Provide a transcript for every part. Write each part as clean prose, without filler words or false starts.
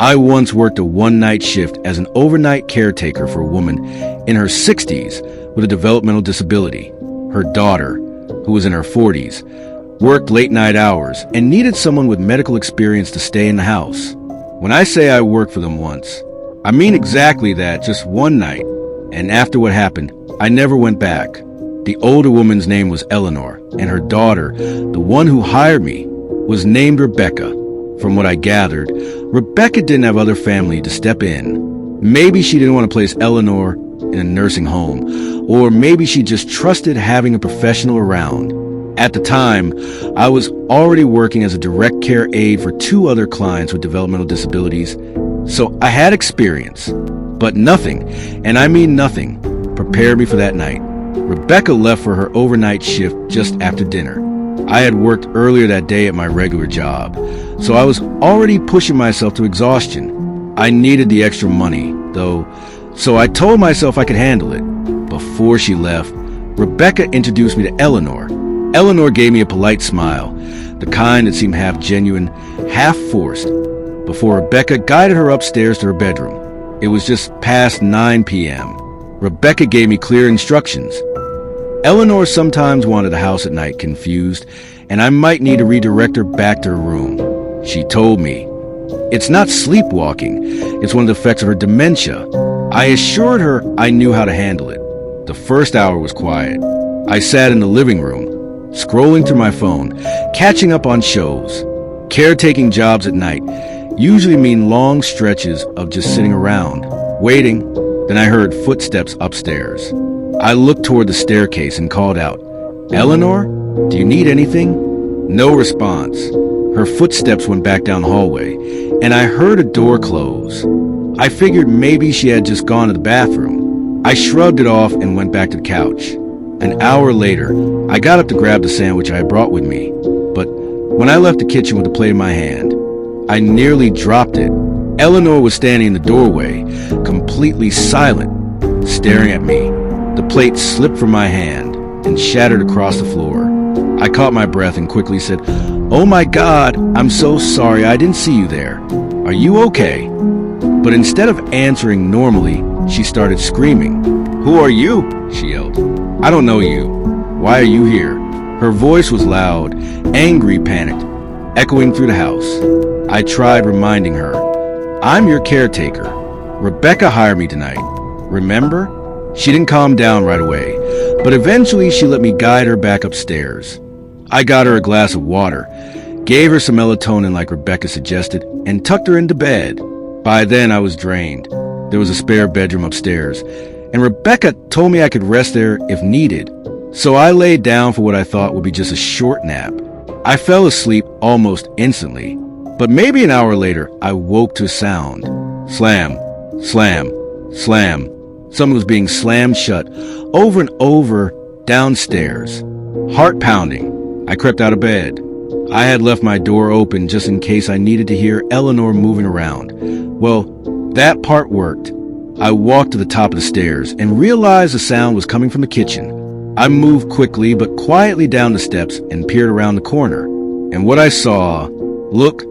I once worked a one-night shift as an overnight caretaker for a woman in her 60s with a developmental disability. Her daughter, who was in her 40s, worked late-night hours and needed someone with medical experience to stay in the house. When I say I worked for them once, I mean exactly that, just one night. And after what happened, I never went back. The older woman's name was Eleanor, and her daughter, the one who hired me, was named Rebecca. From what I gathered, Rebecca didn't have other family to step in. Maybe she didn't want to place Eleanor in a nursing home, or maybe she just trusted having a professional around. At the time, I was already working as a direct care aide for 2 other clients with developmental disabilities, so I had experience. But nothing, and I mean nothing, prepared me for that night. Rebecca left for her overnight shift just after dinner. I had worked earlier that day at my regular job, so I was already pushing myself to exhaustion. I needed the extra money, though, so I told myself I could handle it. Before she left, Rebecca introduced me to Eleanor. Eleanor gave me a polite smile, the kind that seemed half genuine, half forced, before Rebecca guided her upstairs to her bedroom. It was just past 9 p.m. Rebecca gave me clear instructions. Eleanor sometimes wanted the house at night confused, and I might need to redirect her back to her room. She told me, "It's not sleepwalking, it's one of the effects of her dementia." I assured her I knew how to handle it. The first hour was quiet. I sat in the living room, scrolling through my phone, catching up on shows. Caretaking jobs at night usually mean long stretches of just sitting around, waiting. Then I heard footsteps upstairs. I looked toward the staircase and called out, "Eleanor, do you need anything?" No response. Her footsteps went back down the hallway, and I heard a door close. I figured maybe she had just gone to the bathroom. I shrugged it off and went back to the couch. An hour later, I got up to grab the sandwich I had brought with me, but when I left the kitchen with the plate in my hand, I nearly dropped it. Eleanor was standing in the doorway, completely silent, staring at me. The plate slipped from my hand and shattered across the floor. I caught my breath and quickly said, "Oh my God, I'm so sorry, I didn't see you there. Are you okay?" But instead of answering normally, she started screaming. "Who are you?" she yelled. "I don't know you. Why are you here?" Her voice was loud, angry, panicked, echoing through the house. I tried reminding her, "I'm your caretaker. Rebecca hired me tonight. Remember?" She didn't calm down right away, but eventually she let me guide her back upstairs. I got her a glass of water, gave her some melatonin like Rebecca suggested, and tucked her into bed. By then I was drained. There was a spare bedroom upstairs, and Rebecca told me I could rest there if needed. So I laid down for what I thought would be just a short nap. I fell asleep almost instantly, but maybe an hour later I woke to a sound. Slam, slam, slam. Someone was being slammed shut over and over downstairs. Heart pounding. I crept out of bed. I had left my door open just in case I needed to hear Eleanor moving around. Well, that part worked. I walked to the top of the stairs and realized the sound was coming from the kitchen. I moved quickly but quietly down the steps and peered around the corner. And what I saw, look,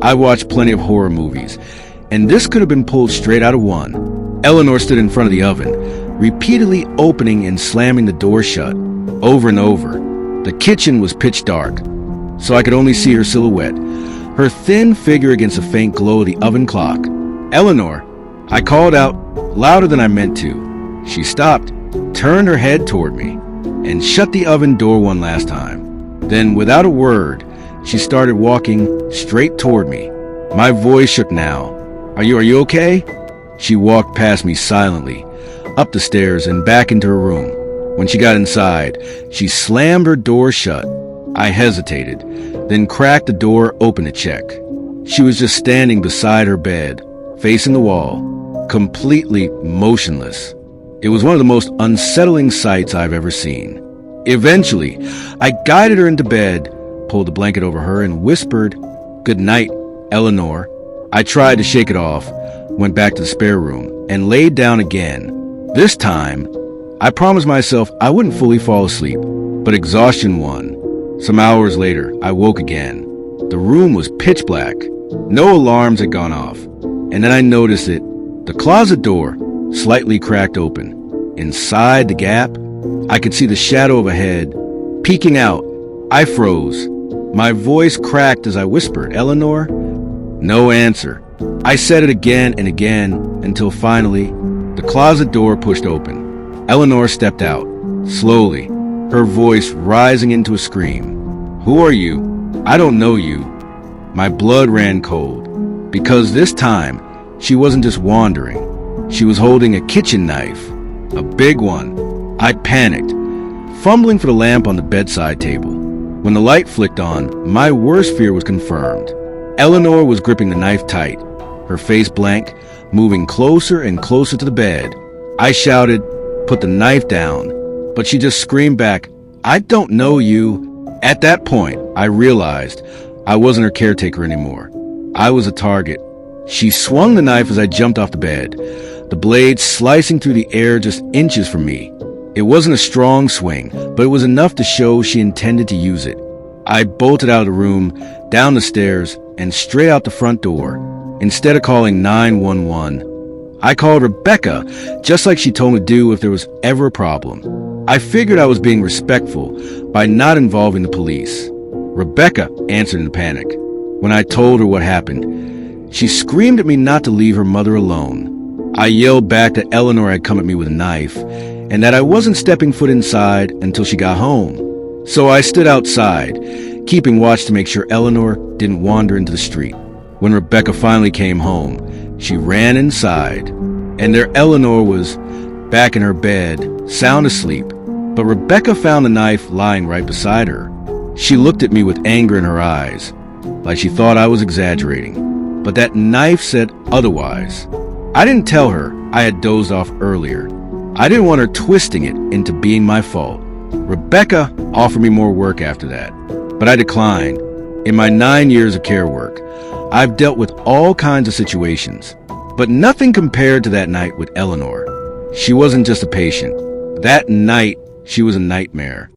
I watched plenty of horror movies, and this could have been pulled straight out of one. Eleanor stood in front of the oven, repeatedly opening and slamming the door shut, over and over. The kitchen was pitch dark, so I could only see her silhouette, her thin figure against the faint glow of the oven clock. "Eleanor!" I called out, louder than I meant to. She stopped, turned her head toward me, and shut the oven door one last time. Then, without a word, she started walking straight toward me. My voice shook now. Are you okay?" She walked past me silently, up the stairs and back into her room. When she got inside, she slammed her door shut. I hesitated, then cracked the door open to check. She was just standing beside her bed, facing the wall, completely motionless. It was one of the most unsettling sights I've ever seen. Eventually, I guided her into bed, pulled the blanket over her, and whispered, "Good night, Eleanor." I tried to shake it off, went back to the spare room, and laid down again. This time, I promised myself I wouldn't fully fall asleep, but exhaustion won. Some hours later, I woke again. The room was pitch black. No alarms had gone off. and then I noticed it. The closet door slightly cracked open. Inside the gap, I could see the shadow of a head peeking out. I froze. My voice cracked as I whispered, "Eleanor?" No answer. I said it again and again until finally the closet door pushed open. Eleanor stepped out, slowly, her voice rising into a scream. "Who are you? I don't know you." My blood ran cold, because this time she wasn't just wandering. She was holding a kitchen knife, a big one. I panicked, fumbling for the lamp on the bedside table. When the light flicked on, my worst fear was confirmed. Eleanor was gripping the knife tight, her face blank, moving closer and closer to the bed. I shouted, "Put the knife down," but she just screamed back, "I don't know you." At that point, I realized I wasn't her caretaker anymore. I was a target. She swung the knife as I jumped off the bed, the blade slicing through the air just inches from me. It wasn't a strong swing, but it was enough to show she intended to use it. I bolted out of the room, down the stairs, and straight out the front door. Instead of calling 911, I called Rebecca, just like she told me to do if there was ever a problem. I figured I was being respectful by not involving the police. Rebecca answered in a panic. When I told her what happened, she screamed at me not to leave her mother alone. I yelled back that Eleanor had come at me with a knife, and that I wasn't stepping foot inside until she got home. So I stood outside, keeping watch to make sure Eleanor didn't wander into the street. When Rebecca finally came home, she ran inside, and there Eleanor was, back in her bed, sound asleep. But Rebecca found the knife lying right beside her. She looked at me with anger in her eyes, like she thought I was exaggerating. But that knife said otherwise. I didn't tell her I had dozed off earlier. I didn't want her twisting it into being my fault. Rebecca offered me more work after that, but I declined. In my 9 years of care work, I've dealt with all kinds of situations, but nothing compared to that night with Eleanor. She wasn't just a patient. That night, she was a nightmare.